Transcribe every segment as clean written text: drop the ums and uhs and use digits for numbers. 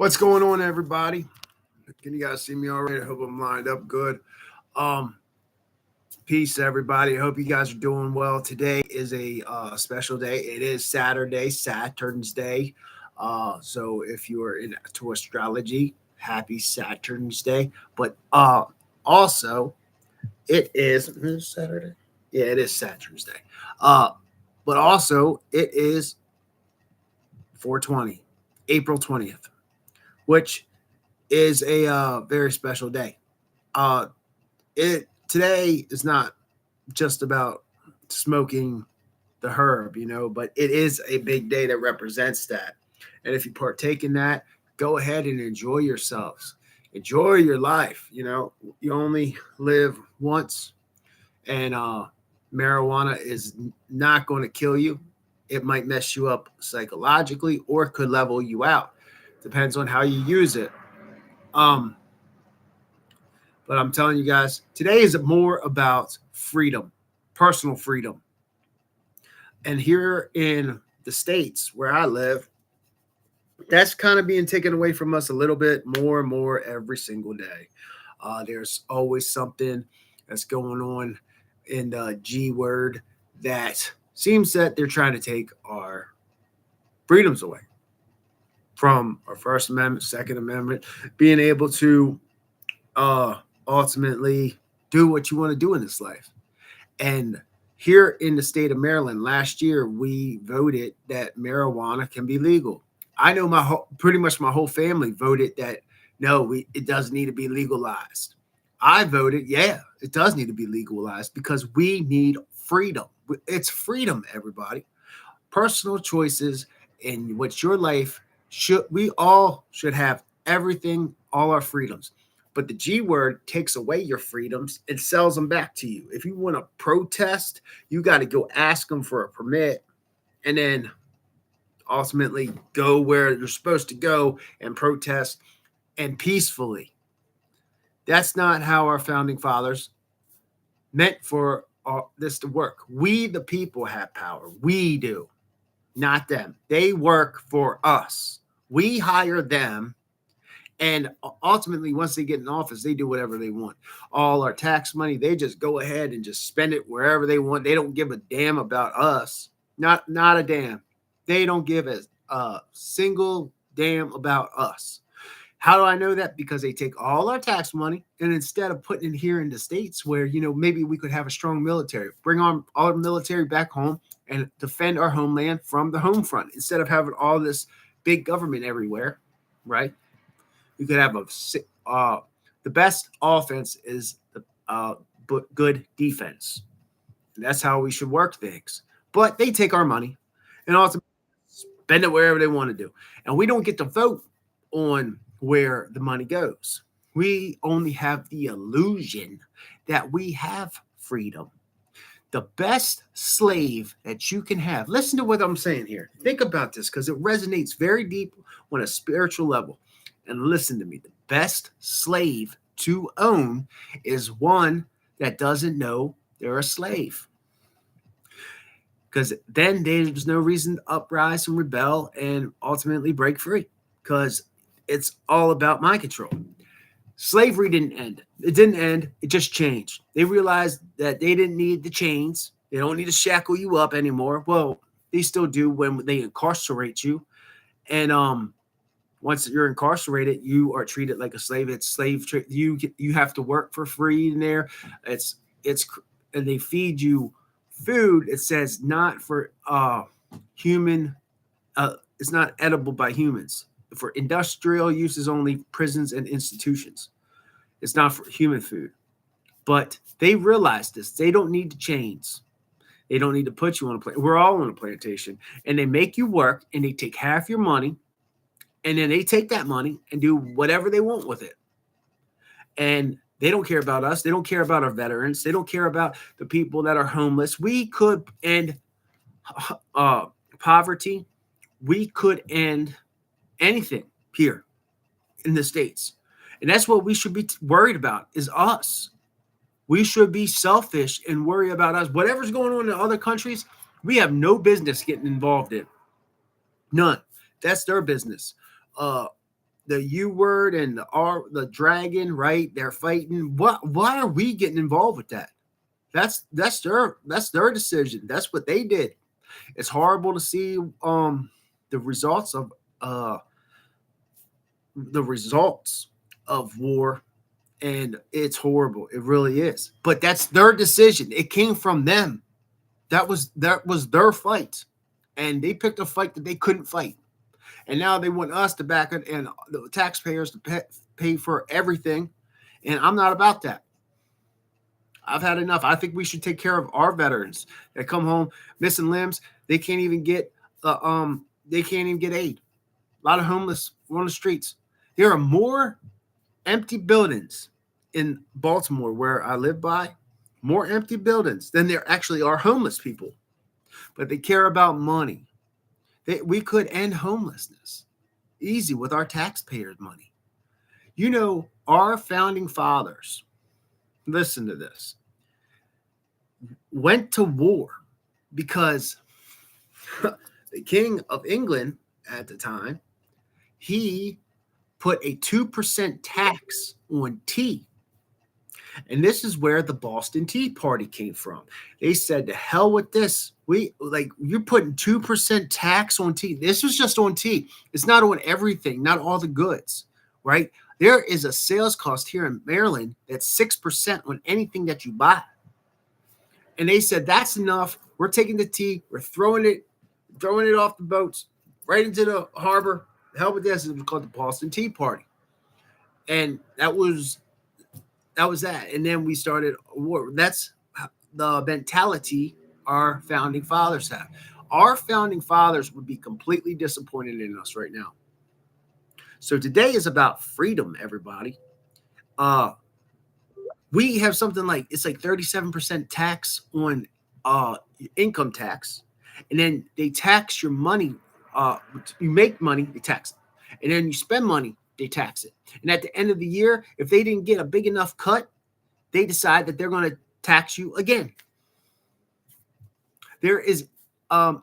What's going on, everybody? Can you guys see me all right? I hope I'm lined up good. Um, Peace, everybody. I hope you guys are doing well. Today is a special day. It is Saturday, Saturn's Day. So if you are into astrology, happy Saturn's Day. But also, it is Saturday. Yeah, it is Saturn's Day. Uh, but also, it is 420, April 20th, which is a very special day. Uh, it today is not just about smoking the herb, but it is a big day that represents that. And if you partake in that, go ahead and enjoy yourselves. Enjoy your life. You only live once, and marijuana is not going to kill you. It might mess you up psychologically or it could level you out. Depends on how you use it. Um, But I'm telling you guys, today is more about freedom, personal freedom. And here in the States where I live, that's kind of being taken away from us a little bit more and more every single day. There's always something that's going on in the G word that seems that they're trying to take our freedoms away from our First Amendment, Second Amendment, being able to uh, ultimately do what you want to do in this life. And here in the state of Maryland, last year we voted that marijuana can be legal. I know pretty much my whole family voted that no, it does need to be legalized. I voted, yeah, it does need to be legalized because we need freedom. It's freedom, everybody. Personal choices in what your life should. We all should have everything, all our freedoms. But the G word takes away your freedoms and sells them back to you. If you want to protest, you got to go ask them for a permit and then ultimately go where you're supposed to go and protest and peacefully. That's not how our founding fathers meant for this to work. We, the people, have power. We do, not them. They work for us. We hire them. And ultimately, once they get in office, they do whatever they want. All our tax money, they just go ahead and just spend it wherever they want. They don't give a damn about us. Not a damn. They don't give a single damn about us. How do I know that? Because they take all our tax money and instead of putting it here in the States where, maybe we could have a strong military, bring on our military back home and defend our homeland from the home front instead of having all this big government everywhere, right? You could have the best offense is the good defense. And that's how we should work things. But they take our money and also spend it wherever they want to do. And we don't get to vote on where the money goes. We only have the illusion that we have freedom. The best slave that you can have. Listen to what I'm saying here. Think about this because it resonates very deep on a spiritual level. And listen to me. The best slave to own is one that doesn't know they're a slave. Because then there's no reason to uprise and rebel and ultimately break free. Because it's all about mind control. Slavery didn't end. It didn't end. It just changed. They realized that they didn't need the chains. They don't need to shackle you up anymore. Well, they still do when they incarcerate you. And once you're incarcerated, you are treated like a slave. It's slave trade. You have to work for free in there. It's and they feed you food. It says not for human. It's not edible by humans. For industrial uses only, prisons and institutions. It's not for human food. But they realize this. They don't need the chains. They don't need to put you on a plantation. We're all on a plantation. And they make you work and they take half your money. And then they take that money and do whatever they want with it. And they don't care about us. They don't care about our veterans. They don't care about the people that are homeless. We could end poverty. We could end anything here in the States. And that's what we should be worried about is us. We should be selfish and worry about us. Whatever's going on in other countries, we have no business getting involved in. None. That's their business. the U word and the dragon, right? They're fighting. Why are we getting involved with that? That's their decision. That's what they did. It's horrible to see the results of uh the results of war, and it's horrible. It really is. But that's their decision. It came from them. That was their fight. And they picked a fight that they couldn't fight. And now they want us to back it and the taxpayers to pay for everything. And I'm not about that. I've had enough. I think we should take care of our veterans that come home missing limbs. They can't even get aid. A lot of homeless on the streets. There are more empty buildings in Baltimore where I live by, more empty buildings than there actually are homeless people. But they care about money. We could end homelessness easy with our taxpayers' money. You know, our founding fathers, listen to this, went to war because the King of England at the time, he put a 2% tax on tea. And this is where the Boston Tea Party came from. They said, to hell with this. You're putting 2% tax on tea. This was just on tea. It's not on everything, not all the goods, right? There is a sales cost here in Maryland that's 6% on anything that you buy. And they said, that's enough. We're taking the tea. We're throwing it off the boats right into the harbor. The hell with this. It was called the Boston Tea Party. And that was that. And then we started a war. That's the mentality our founding fathers have. Our founding fathers would be completely disappointed in us right now. So today is about freedom, everybody. We have something like, it's like 37% tax on income tax. And then they tax your money. You make money, they tax it. And then you spend money, they tax it. And at the end of the year, if they didn't get a big enough cut, they decide that they're going to tax you again. There is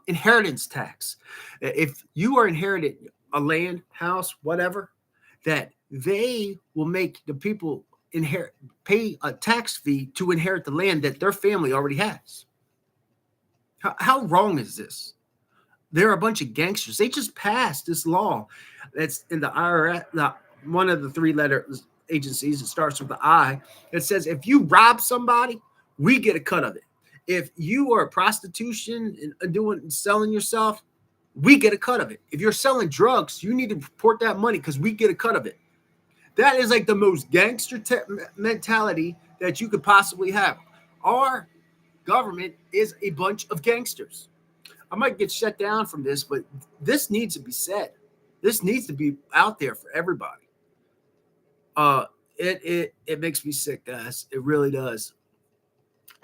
inheritance tax. If you are inherited a land, house, whatever, that they will make the people pay a tax fee to inherit the land that their family already has. How wrong is this? They're a bunch of gangsters. They just passed this law that's in the IRS, one of the 3-letter agencies. It starts with the I. It says if you rob somebody, we get a cut of it. If you are prostitution and selling yourself, we get a cut of it. If you're selling drugs, you need to report that money because we get a cut of it. That is like the most gangster mentality that you could possibly have. Our government is a bunch of gangsters. I might get shut down from this, but this needs to be said. This needs to be out there for everybody. It makes me sick, guys. It really does.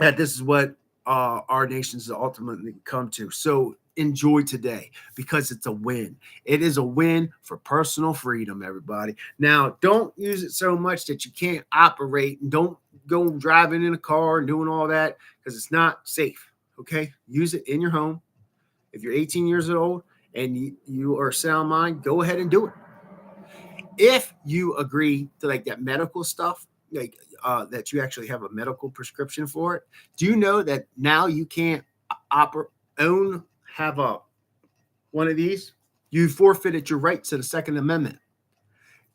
That this is what our nations ultimately come to. So enjoy today because it's a win. It is a win for personal freedom, everybody. Now, don't use it so much that you can't operate, and don't go driving in a car and doing all that because it's not safe. Okay, use it in your home. If you're 18 years old and you are sound mind, go ahead and do it. If you agree to like that medical stuff, like that you actually have a medical prescription for it, do you know that now you can't have one of these? You forfeited your right to the Second Amendment.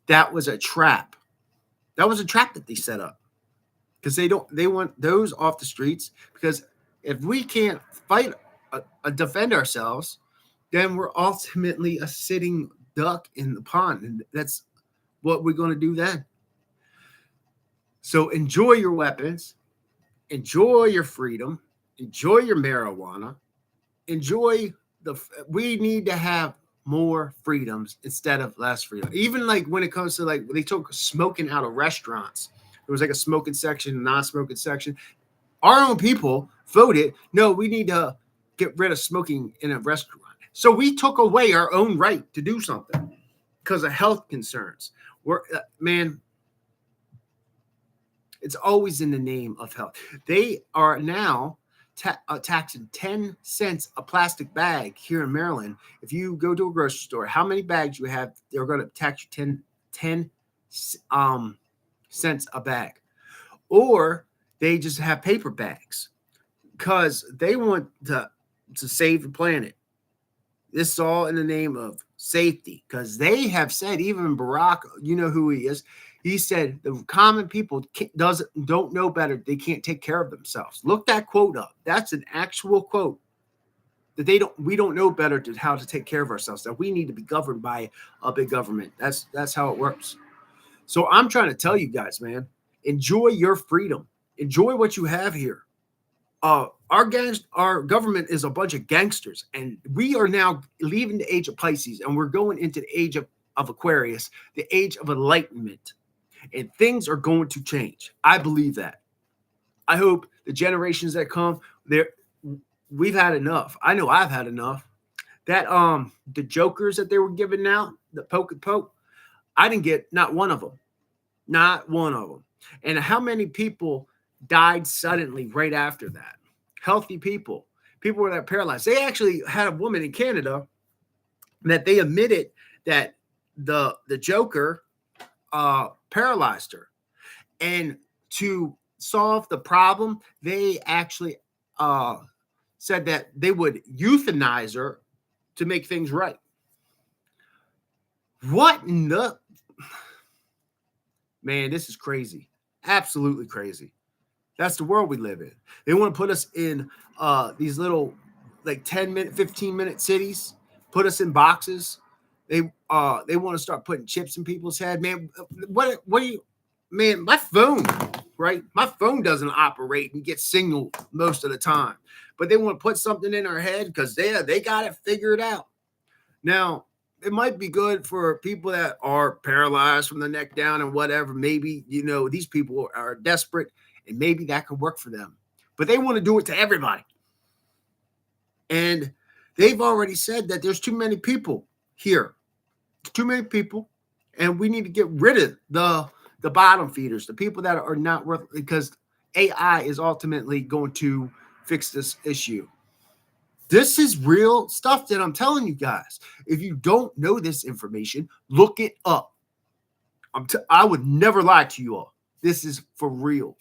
That was a trap. That was a trap that they set up because they want those off the streets, because if we can't fight defend ourselves, then we're ultimately a sitting duck in the pond, and that's what we're going to do then. So enjoy your weapons, enjoy your freedom, enjoy your marijuana, we need to have more freedoms instead of less freedom. Even like when it comes to like, they took smoking out of restaurants. There was like a smoking section, a non-smoking section. Our own people voted, no, we need to get rid of smoking in a restaurant. So we took away our own right to do something because of health concerns. It's always in the name of health. They are now taxing 10 cents a plastic bag here in Maryland. If you go to a grocery store, how many bags you have, they're going to tax you 10 cents a bag, or they just have paper bags because they want to save the planet. This is all in the name of safety, because they have said, even Barack, you know who he is, he said the common people don't know better. They can't take care of themselves. Look that quote up. That's an actual quote. That we don't know better to how to take care of ourselves. That we need to be governed by a big government. That's how it works. So I'm trying to tell you guys, man, enjoy your freedom. Enjoy what you have here. Our government is a bunch of gangsters, and we are now leaving the age of Pisces, and we're going into the age of Aquarius, the age of enlightenment, and things are going to change. I believe that. I hope the generations that come, we've had enough. I know I've had enough. That the jokers that they were giving out, the poke, I didn't get not one of them. Not one of them. And how many people died suddenly right after that? Healthy people were that paralyzed. They actually had a woman in Canada that they admitted that the Joker paralyzed her. And to solve the problem, they actually said that they would euthanize her to make things right. What in the... Man, this is crazy. Absolutely crazy. That's the world we live in. They want to put us in these little like 10-minute, 15-minute cities, put us in boxes. They want to start putting chips in people's head. Man, what do you... Man, my phone, right? My phone doesn't operate and get signal most of the time. But they want to put something in our head because they got it figured out. Now, it might be good for people that are paralyzed from the neck down and whatever. Maybe, these people are desperate, and maybe that could work for them. But they want to do it to everybody. And they've already said that there's too many people here. Too many people. And we need to get rid of the bottom feeders, the people that are not worth, because AI is ultimately going to fix this issue. This is real stuff that I'm telling you guys. If you don't know this information, look it up. I would never lie to you all. This is for real.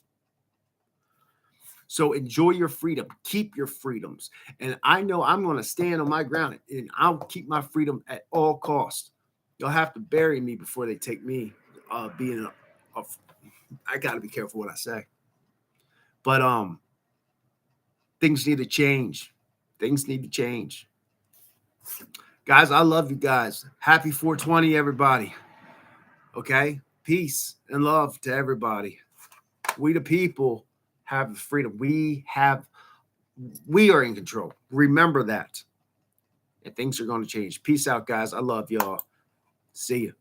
So enjoy your freedom. Keep your freedoms. And I know I'm going to stand on my ground, and I'll keep my freedom at all costs. You'll have to bury me before they take me being I got to be careful what I say. But things need to change. Things need to change. Guys, I love you guys. Happy 420, everybody. Okay? Peace and love to everybody. We the people have freedom. We are in control. Remember that. And things are going to change. Peace out, guys. I love y'all. See you.